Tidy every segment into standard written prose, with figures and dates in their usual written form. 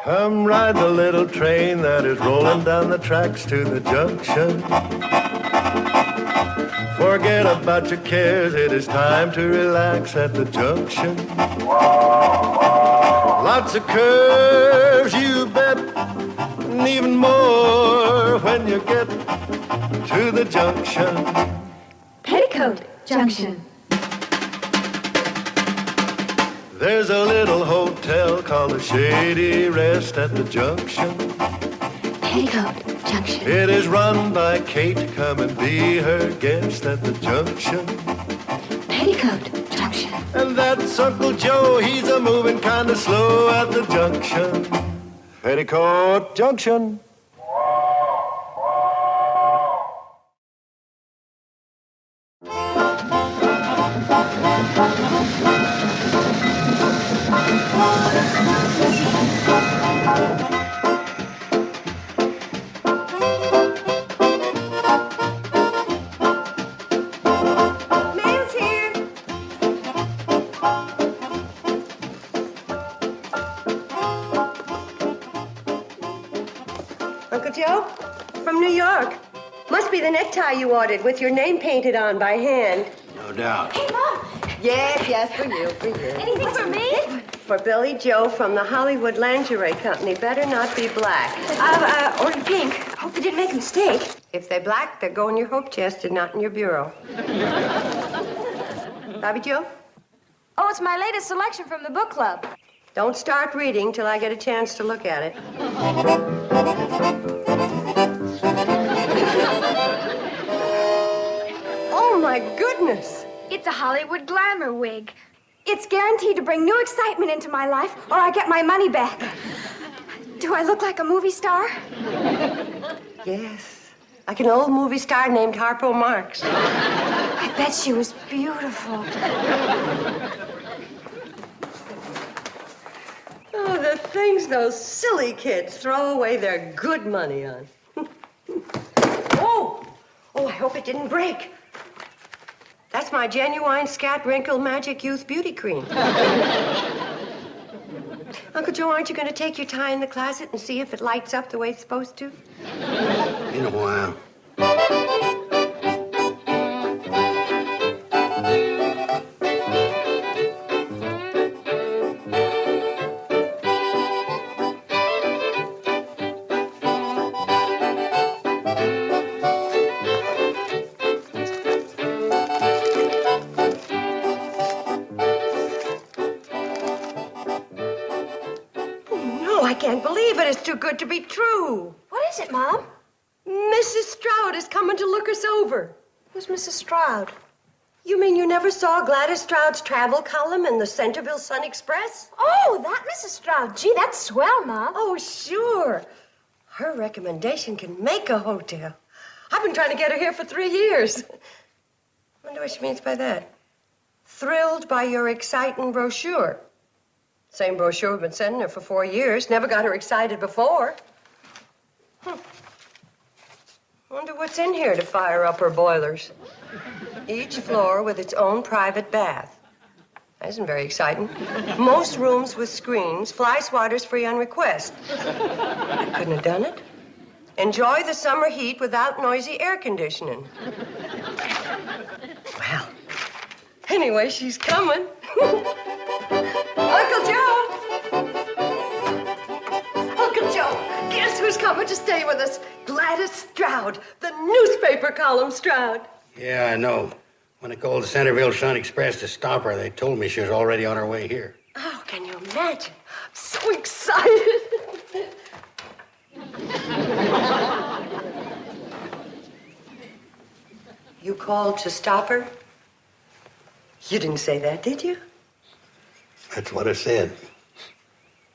Come ride the little train that is rolling down the tracks to the junction. Forget about your cares, it is time to relax at the junction. Lots of curves, you bet, and even more when you get to the junction. Petticoat Junction. There's a little hotel called the Shady Rest at the junction. Petticoat Junction. It is run by Kate. Come and be her guest at the junction. Petticoat Junction. And that's Uncle Joe. He's a moving kind of slow at the junction. Petticoat Junction. Uncle Joe? From New York. Must be the necktie you ordered with your name painted on by hand. No doubt. Hey, Mom! Yes, for you. Anything for me? For Billy Joe from the Hollywood Lingerie Company. Better not be black. Ordered pink. Hope they didn't make a mistake. If they're black, they'll go in your hope chest and not in your bureau. Bobby Joe? Oh, it's my latest selection from the book club. Don't start reading till I get a chance to look at it. Oh, my goodness. It's a Hollywood glamour wig. It's guaranteed to bring new excitement into my life, or I get my money back. Do I look like a movie star? Yes. Like an old movie star named Harpo Marx. I bet she was beautiful. Oh, the things those silly kids throw away their good money on. Oh, I hope it didn't break. That's my genuine Scat Wrinkle Magic Youth Beauty Cream. Uncle Joe, aren't you going to take your tie in the closet and see if it lights up the way it's supposed to? In a while. I can't believe it. It's too good to be true. What is it, Mom? Mrs. Stroud is coming to look us over. Who's Mrs. Stroud? You mean you never saw Gladys Stroud's travel column in the Centerville Sun Express? Oh, that Mrs. Stroud. Gee, that's swell, Mom. Oh, sure. Her recommendation can make a hotel. I've been trying to get her here for 3 years. Wonder what she means by that. Thrilled by your exciting brochure. Same brochure we've been sending her for 4 years. Never got her excited before. Wonder what's in here to fire up her boilers. Each floor with its own private bath. That isn't very exciting. Most rooms with screens. Fly swatters free on request. I couldn't have done it. Enjoy the summer heat without noisy air conditioning. Well, anyway, she's coming. Uncle Joe! Uncle Joe, guess who's coming to stay with us? Gladys Stroud, the newspaper column Stroud. Yeah, I know. When I called the Centerville Sun Express to stop her, they told me she was already on her way here. Oh, can you imagine? I'm so excited. You called to stop her? You didn't say that, did you? That's what I said.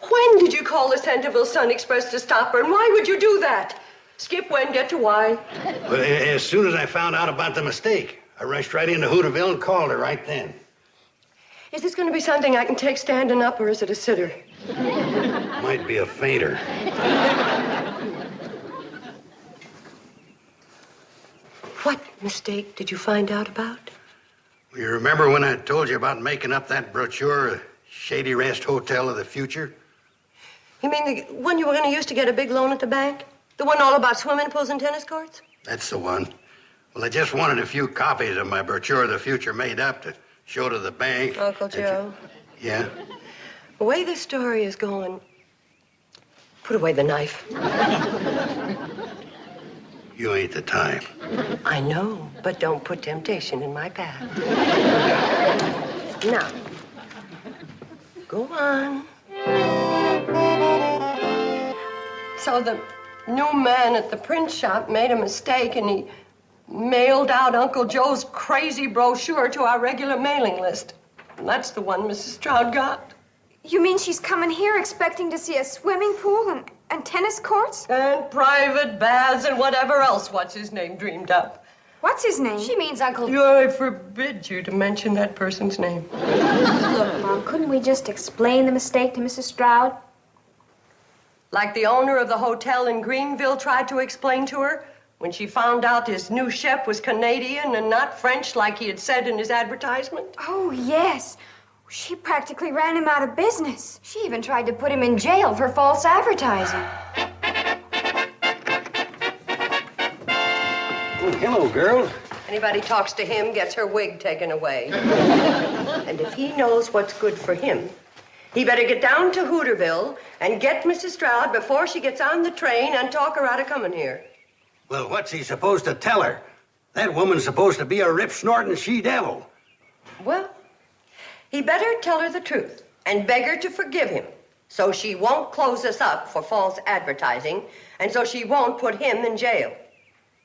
When did you call the Centerville Sun Express to stop her, and why would you do that? Skip when, get to why. Well, as soon as I found out about the mistake, I rushed right into Hooterville and called her right then. Is this going to be something I can take standing up, or is it a sitter? Might be a fainter. What mistake did you find out about? You remember when I told you about making up that brochure? Shady Rest Hotel of the future? You mean the one you were going to use to get a big loan at the bank? The one all about swimming pools and tennis courts? That's the one. Well, I just wanted a few copies of my brochure of the future made up to show to the bank. Uncle Joe. Yeah? The way this story is going, put away the knife. You ain't the type. I know, but don't put temptation in my path. Now, go on. So the new man at the print shop made a mistake and he mailed out Uncle Joe's crazy brochure to our regular mailing list. And that's the one Mrs. Stroud got. You mean she's coming here expecting to see a swimming pool and tennis courts? And private baths and whatever else what's-his-name dreamed up. What's his name? She means Uncle... I forbid you to mention that person's name. Look, Mom, couldn't we just explain the mistake to Mrs. Stroud? Like the owner of the hotel in Greenville tried to explain to her when she found out his new chef was Canadian and not French like he had said in his advertisement. Oh, yes. She practically ran him out of business. She even tried to put him in jail for false advertising. Oh, hello, girls. Anybody talks to him gets her wig taken away. And if he knows what's good for him, he better get down to Hooterville and get Mrs. Stroud before she gets on the train and talk her out of coming here. Well, what's he supposed to tell her? That woman's supposed to be a rip-snorting she-devil. Well, he better tell her the truth and beg her to forgive him so she won't close us up for false advertising and so she won't put him in jail.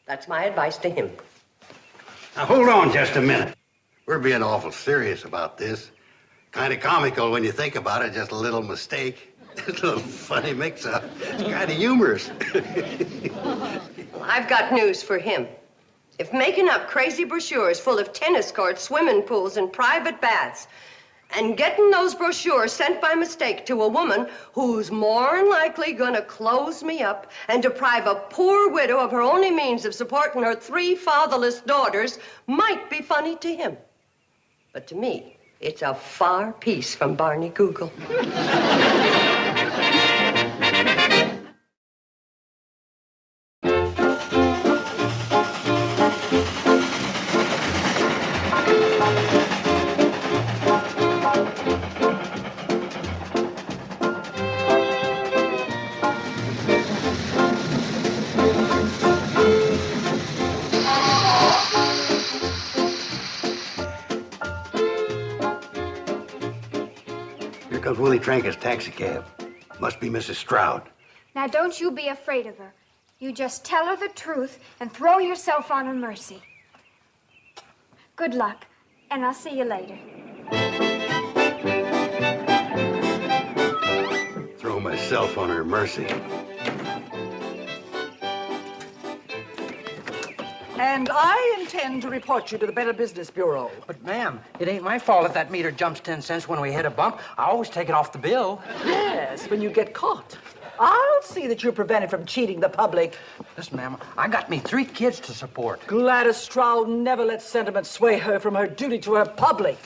That's my advice to him. Now, hold on just a minute. We're being awful serious about this. Kind of comical when you think about it, just a little mistake. A little funny mix-up. It's kind of humorous. I've got news for him. If making up crazy brochures full of tennis courts, swimming pools, and private baths, and getting those brochures sent by mistake to a woman who's more than likely gonna close me up and deprive a poor widow of her only means of supporting her 3 fatherless daughters might be funny to him. But to me, it's a far piece from Barney Google. Here comes Willie Tranker's taxicab. Must be Mrs. Stroud. Now, don't you be afraid of her. You just tell her the truth and throw yourself on her mercy. Good luck, and I'll see you later. Throw myself on her mercy. And I intend to report you to the Better Business Bureau. But, ma'am, it ain't my fault if that meter jumps 10 cents when we hit a bump. I always take it off the bill. Yes, when you get caught. I'll see that you're prevented from cheating the public. Listen, ma'am, I got me 3 kids to support. Gladys Stroud never let sentiment sway her from her duty to her public.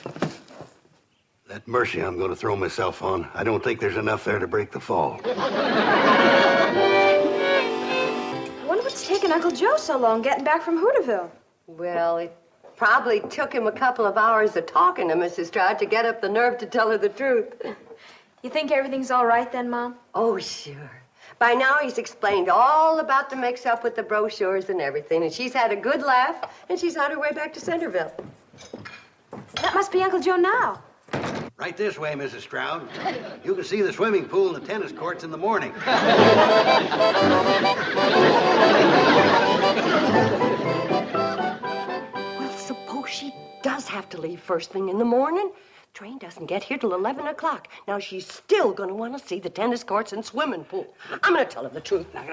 That mercy I'm going to throw myself on. I don't think there's enough there to break the fall. I wonder what's taking Uncle Joe so long getting back from Hooterville. Well, it probably took him a couple of hours of talking to Mrs. Stroud to get up the nerve to tell her the truth. You think everything's all right then, Mom? Oh, sure. By now, he's explained all about the mix-up with the brochures and everything, and she's had a good laugh, and she's on her way back to Centerville. That must be Uncle Joe now. Right this way, Mrs. Stroud. You can see the swimming pool and the tennis courts in the morning. Well, suppose she does have to leave first thing in the morning. Train doesn't get here till 11 o'clock. Now, she's still going to want to see the tennis courts and swimming pool. I'm going to tell her the truth. Now,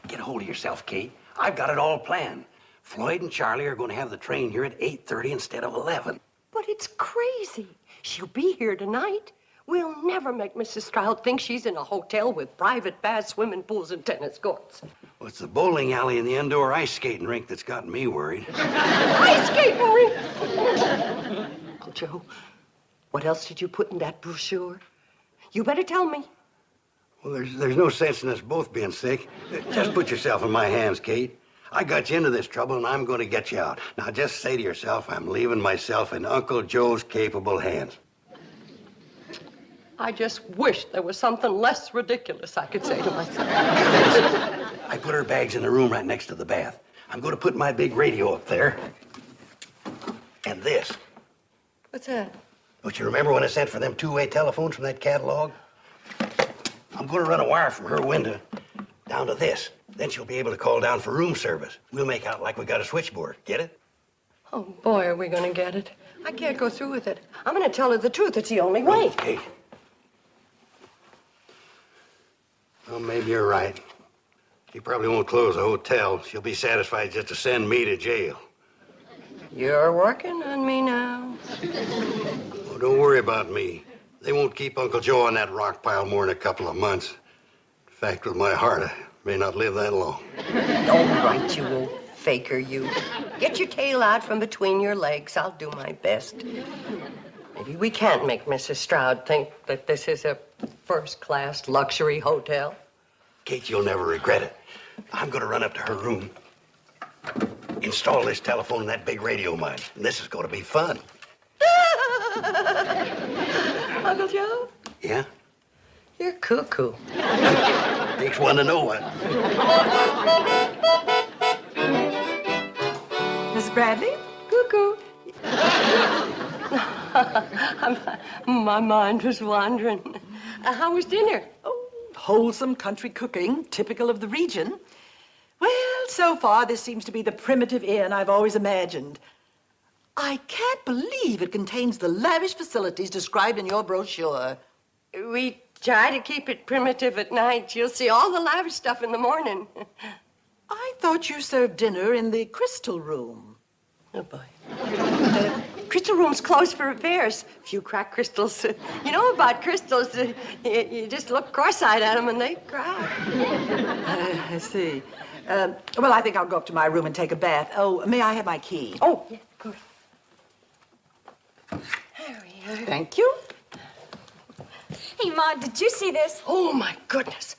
get a hold of yourself, Kate. I've got it all planned. Floyd and Charlie are going to have the train here at 8:30 instead of 11. But it's crazy. She'll be here tonight. We'll never make Mrs. Stroud think she's in a hotel with private baths, swimming pools, and tennis courts. Well, it's the bowling alley and the indoor ice skating rink that's got me worried. Ice skating rink! Uncle Joe, What else did you put in that brochure? You better tell me. Well, there's no sense in us both being sick. Just put yourself in my hands, Kate. I got you into this trouble, and I'm going to get you out. Now, just say to yourself, I'm leaving myself in Uncle Joe's capable hands. I just wish there was something less ridiculous I could say to myself. I put her bags in the room right next to the bath. I'm going to put my big radio up there. And this. What's that? Don't you remember when I sent for them two-way telephones from that catalog? I'm going to run a wire from her window down to this. Then she'll be able to call down for room service. We'll make out like we got a switchboard. Get it? Oh, boy, are we going to get it. I can't go through with it. I'm going to tell her the truth. It's the only way. Okay. Well, maybe you're right. She probably won't close the hotel. She'll be satisfied just to send me to jail. You're working on me now. Oh, don't worry about me. They won't keep Uncle Joe on that rock pile more than a couple of months. In fact, with my heart, I may not live that long. All right, you old faker, you. Get your tail out from between your legs. I'll do my best. Maybe we can't make Mrs. Stroud think that this is a first-class luxury hotel. Kate, you'll never regret it. I'm going to run up to her room, install this telephone and that big radio of mine. And this is going to be fun. Uncle Joe? Yeah? You're cuckoo. Takes one to know one. Miss Bradley? Cuckoo. My mind was wandering. How was dinner? Oh, wholesome country cooking, typical of the region. Well, so far, this seems to be the primitive inn I've always imagined. I can't believe it contains the lavish facilities described in your brochure. We try to keep it primitive at night. You'll see all the lavish stuff in the morning. I thought you served dinner in the crystal room. Oh, boy. Crystal room's closed for repairs. A few cracked crystals. You know about crystals. You just look cross-eyed at them and they crack. I see. Well, I think I'll go up to my room and take a bath. Oh, may I have my key? Oh, yeah, of course. Harry. Thank you. Hey, Ma, did you see this? Oh, my goodness.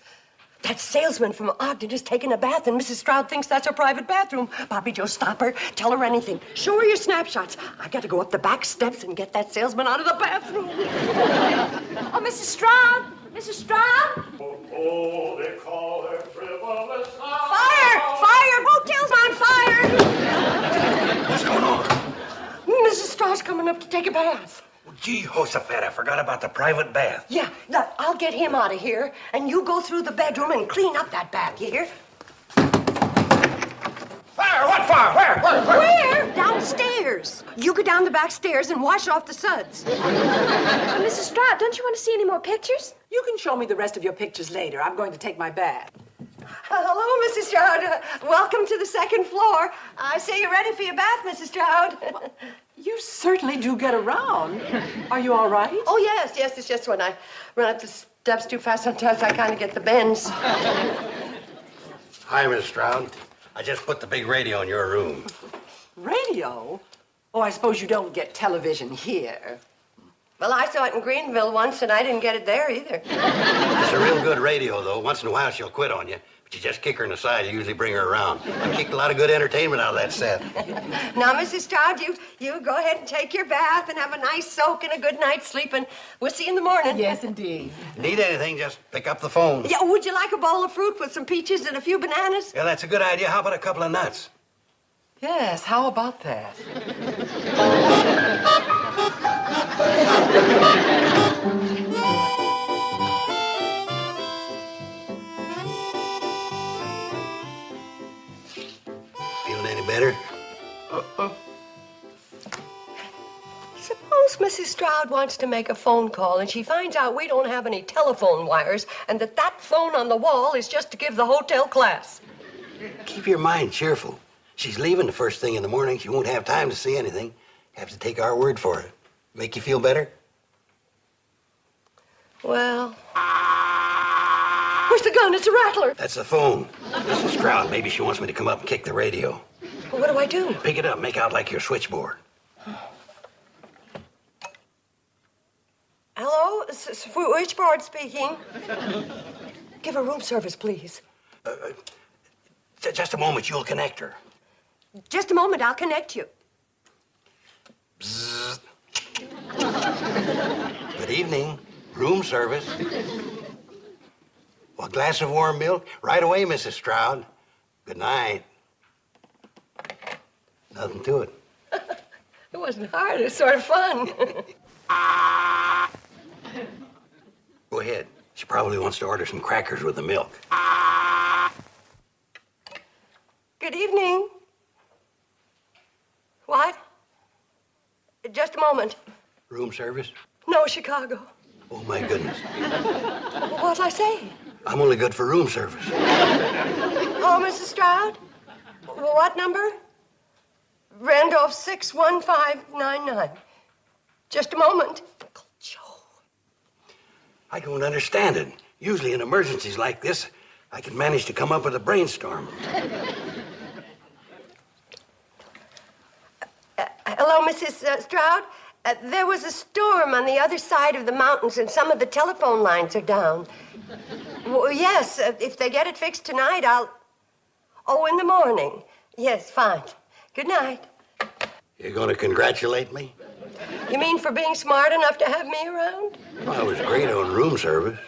That salesman from Ogden is taking a bath, and Mrs. Stroud thinks that's her private bathroom. Bobby Joe, stop her. Tell her anything. Show her your snapshots. I got to go up the back steps and get that salesman out of the bathroom. Oh, Mrs. Stroud! Mrs. Stroud! Oh, they call her frivolous. Fire! Fire! Hotel's on fire! What's going on? Mrs. Stroud's coming up to take a bath. Well, gee, Josephat, I forgot about the private bath. Yeah, look, I'll get him out of here, and you go through the bedroom and clean up that bath, you hear? Fire! What fire? Where? Where? Downstairs. You go down the back stairs and wash off the suds. Mrs. Stroud, don't you want to see any more pictures? You can show me the rest of your pictures later. I'm going to take my bath. Hello, Mrs. Stroud. Welcome to the second floor. I see you're ready for your bath, Mrs. Stroud. You certainly do get around. Are you all right? Oh, yes. It's just when I run up the steps too fast, sometimes I kind of get the bends. Hi, Miss Stroud. I just put the big radio in your room. Radio? Oh, I suppose you don't get television here. Well, I saw it in Greenville once, and I didn't get it there either. It's a real good radio, though. Once in a while, she'll quit on you. But you just kick her in the side. You usually bring her around. I've kicked a lot of good entertainment out of that set. Now, Mrs. Stroud, you go ahead and take your bath and have a nice soak and a good night's sleep, and we'll see you in the morning. Yes, indeed. Need anything, just pick up the phone. Yeah, would you like a bowl of fruit with some peaches and a few bananas? Yeah, that's a good idea. How about a couple of nuts? Yes, how about that? Feeling any better? Suppose Mrs. Stroud wants to make a phone call and she finds out we don't have any telephone wires and that phone on the wall is just to give the hotel class. Keep your mind cheerful. She's leaving the first thing in the morning. She won't have time to see anything. Have to take our word for it. Make you feel better? Well, where's the gun? It's a rattler. That's the phone. Mrs. Stroud, maybe she wants me to come up and kick the radio. Well, what do I do? Pick it up, make out like your switchboard. Switchboard speaking. Give her room service, please. Just a moment, you'll connect her. Just a moment, I'll connect you. Bzzz. Good evening. Room service. Well, a glass of warm milk? Right away, Mrs. Stroud. Good night. Nothing to it. It wasn't hard. It was sort of fun. Go ahead. She probably wants to order some crackers with the milk. Good evening. What? Just a moment. Room service? No, Chicago. Oh, my goodness. What'll I say? I'm only good for room service. Oh, Mrs. Stroud? What number? Randolph 61599. Just a moment. Uncle Joe. I don't understand it. Usually in emergencies like this, I can manage to come up with a brainstorm. Hello, Mrs. Stroud. There was a storm on the other side of the mountains, and some of the telephone lines are down. Well, yes, if they get it fixed tonight, I'll... Oh, in the morning. Yes, fine. Good night. You're going to congratulate me? You mean for being smart enough to have me around? Well, I was great on room service.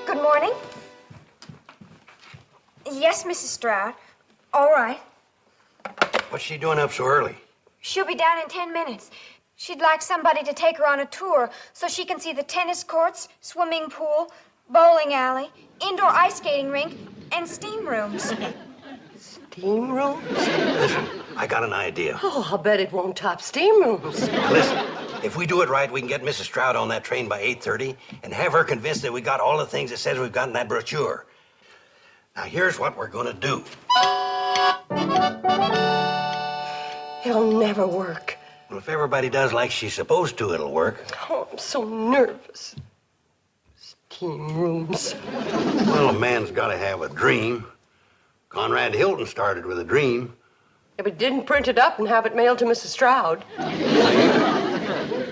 Good morning. Yes, Mrs. Stroud. All right. What's she doing up so early? She'll be down in 10 minutes. She'd like somebody to take her on a tour so she can see the tennis courts, swimming pool, bowling alley, indoor ice skating rink, and steam rooms. Steam rooms? Listen, I got an idea. Oh, I'll bet it won't top steam rooms. Listen, if we do it right, we can get Mrs. Stroud on that train by 8:30 and have her convinced that we got all the things it says we've got in that brochure. Now, here's what we're going to do. It'll never work. Well, if everybody does like she's supposed to, it'll work. Oh, I'm so nervous. Steam rooms. Well, a man's got to have a dream. Conrad Hilton started with a dream. If it didn't print it up and have it mailed to Mrs. Stroud.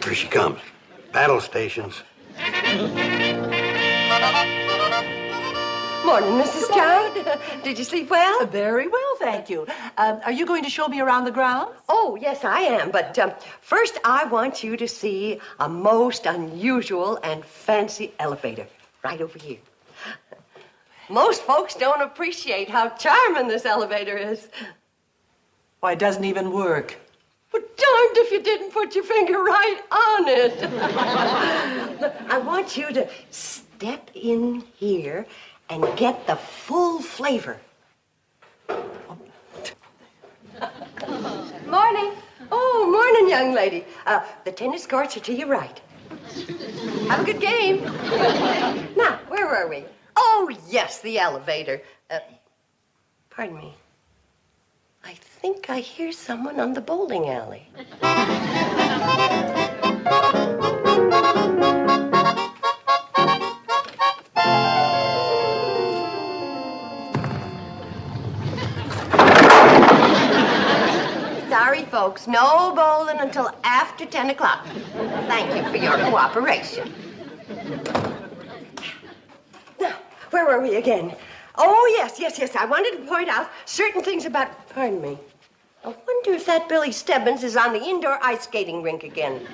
Here she comes. Battle stations. Morning, Mrs. Stroud. Did you sleep well? Very well, thank you. Are you going to show me around the grounds? Oh, yes, I am. But first, I want you to see a most unusual and fancy elevator right over here. Most folks don't appreciate how charming this elevator is. Why, it doesn't even work. Well, darned if you didn't put your finger right on it. Look, I want you to step in here and get the full flavor. Morning. Oh, morning, young lady. The tennis courts are to your right. Have a good game. Now, where were we? Oh, yes, the elevator. Pardon me. I think I hear someone on the bowling alley. Sorry, folks. No bowling until after 10 o'clock. Thank you for your cooperation. Now, where were we again? Oh, yes. I wanted to point out certain things about... Pardon me. I wonder if that Billy Stebbins is on the indoor ice skating rink again.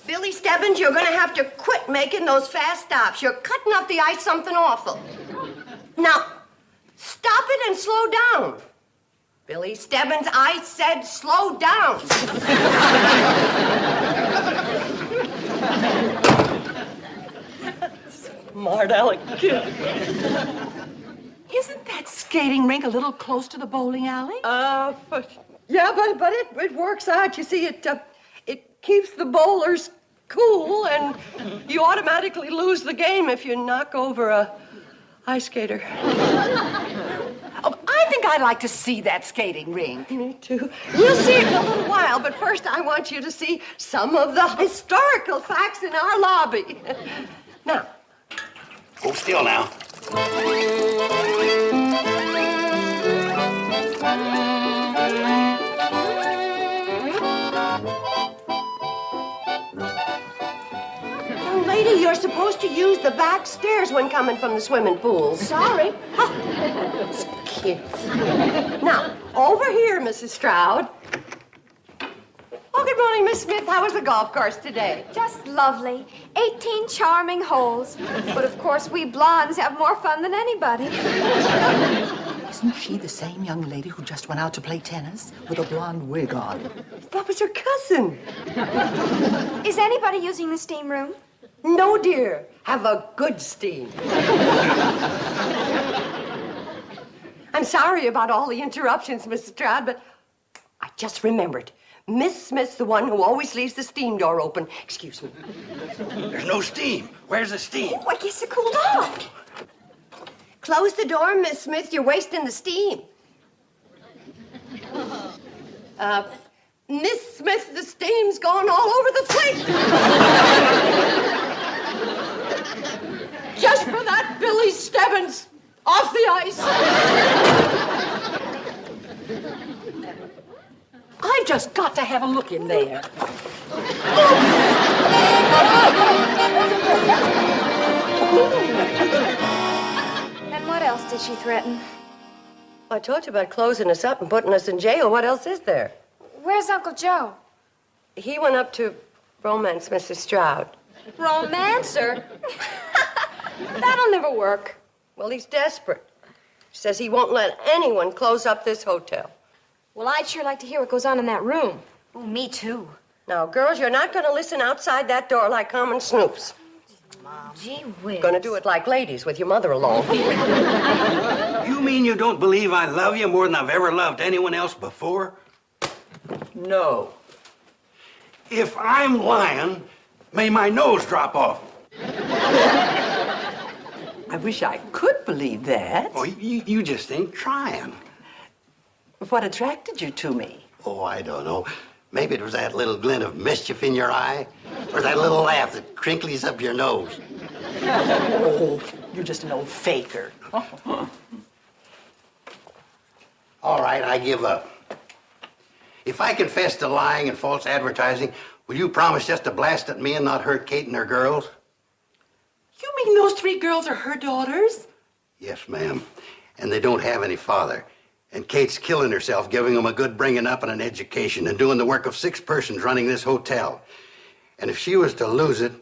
Billy Stebbins, you're going to have to quit making those fast stops. You're cutting up the ice something awful. Now, stop it and slow down. Billy Stebbins, I said slow down. Smart aleck kid. Isn't that skating rink a little close to the bowling alley? But it works out. You see, it keeps the bowlers cool, and you automatically lose the game if you knock over a ice skater. Oh, I think I'd like to see that skating rink. Me too. We'll see it in a little while, but first I want you to see some of the historical facts in our lobby. Now. Hold still now. Young lady, you're supposed to use the back stairs when coming from the swimming pool. Sorry. Those kids. Now, over here, Mrs. Stroud. Oh, good morning, Miss Smith. How was the golf course today? Just lovely. 18 charming holes. But of course, we blondes have more fun than anybody. Isn't she the same young lady who just went out to play tennis with a blonde wig on? That was her cousin. Is anybody using the steam room? No, dear. Have a good steam. I'm sorry about all the interruptions, Mrs. Stroud, but I just remembered. Miss Smith's the one who always leaves the steam door open. Excuse me. There's no steam. Where's the steam? Oh, I guess it cooled off. Close the door, Miss Smith. You're wasting the steam. Miss Smith, the steam's gone all over the place. Just for that Billy Stebbins off the ice. I've just got to have a look in there. And what else did she threaten? I told you about closing us up and putting us in jail. What else is there? Where's Uncle Joe? He went up to romance Mrs. Stroud. Romancer? That'll never work. Well, he's desperate. Says he won't let anyone close up this hotel. Well, I'd sure like to hear what goes on in that room. Oh, me too. Now, girls, you're not going to listen outside that door like common snoops. Gee whiz. Going to do it like ladies with your mother along. You mean you don't believe I love you more than I've ever loved anyone else before? No. If I'm lying, may my nose drop off. I wish I could believe that. Oh, you just ain't trying. What attracted you to me? Oh, I don't know. Maybe it was that little glint of mischief in your eye, or that little laugh that crinkles up your nose. Oh, you're just an old faker. All right, I give up. If I confess to lying and false advertising, will you promise just to blast at me and not hurt Kate and her girls? You mean those 3 girls are her daughters? Yes, ma'am. And they don't have any father. And Kate's killing herself, giving them a good bringing up and an education, and doing the work of 6 persons running this hotel. And if she was to lose it,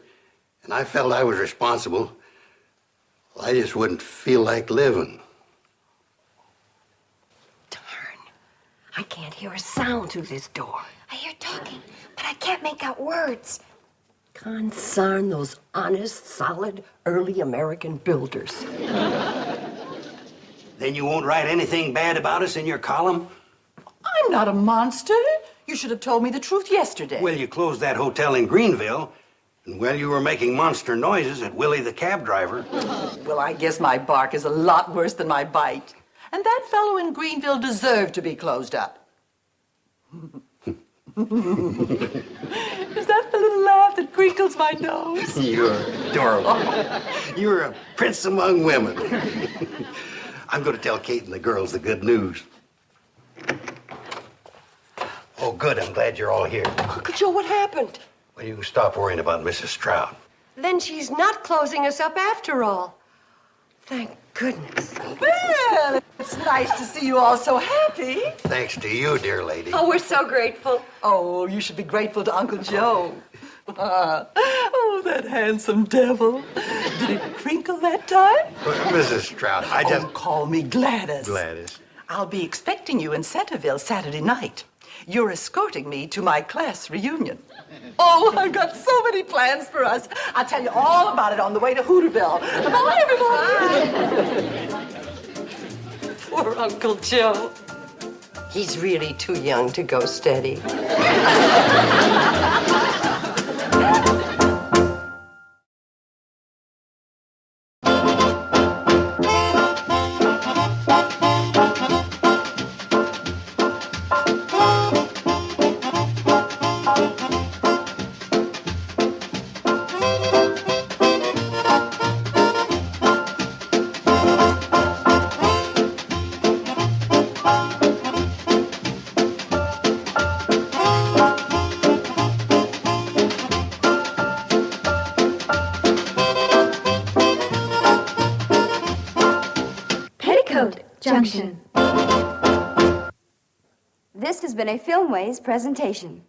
and I felt I was responsible, well, I just wouldn't feel like living. Darn. I can't hear a sound through this door. I hear talking, but I can't make out words. Consarn those honest, solid, early American builders. Then you won't write anything bad about us in your column? I'm not a monster. You should have told me the truth yesterday. Well, you closed that hotel in Greenville, and well, you were making monster noises at Willie the cab driver. Well, I guess my bark is a lot worse than my bite. And that fellow in Greenville deserved to be closed up. Is that the little laugh that crinkles my nose? You're adorable. You're a prince among women. I'm going to tell Kate and the girls the good news. Oh, good. I'm glad you're all here. Uncle Joe, what happened? Well, you can stop worrying about Mrs. Stroud. Then she's not closing us up after all. Thank goodness. Well, it's nice to see you all so happy. Thanks to you, dear lady. Oh, we're so grateful. Oh, you should be grateful to Uncle Joe. Oh, that handsome devil. Did it crinkle that time? Mrs. Stroud, I just... Oh, call me Gladys. Gladys. I'll be expecting you in Centerville Saturday night. You're escorting me to my class reunion. Oh, I've got so many plans for us. I'll tell you all about it on the way to Hooterville. Bye, everybody. Poor Uncle Joe. He's really too young to go steady. Junction. This has been a Filmways presentation.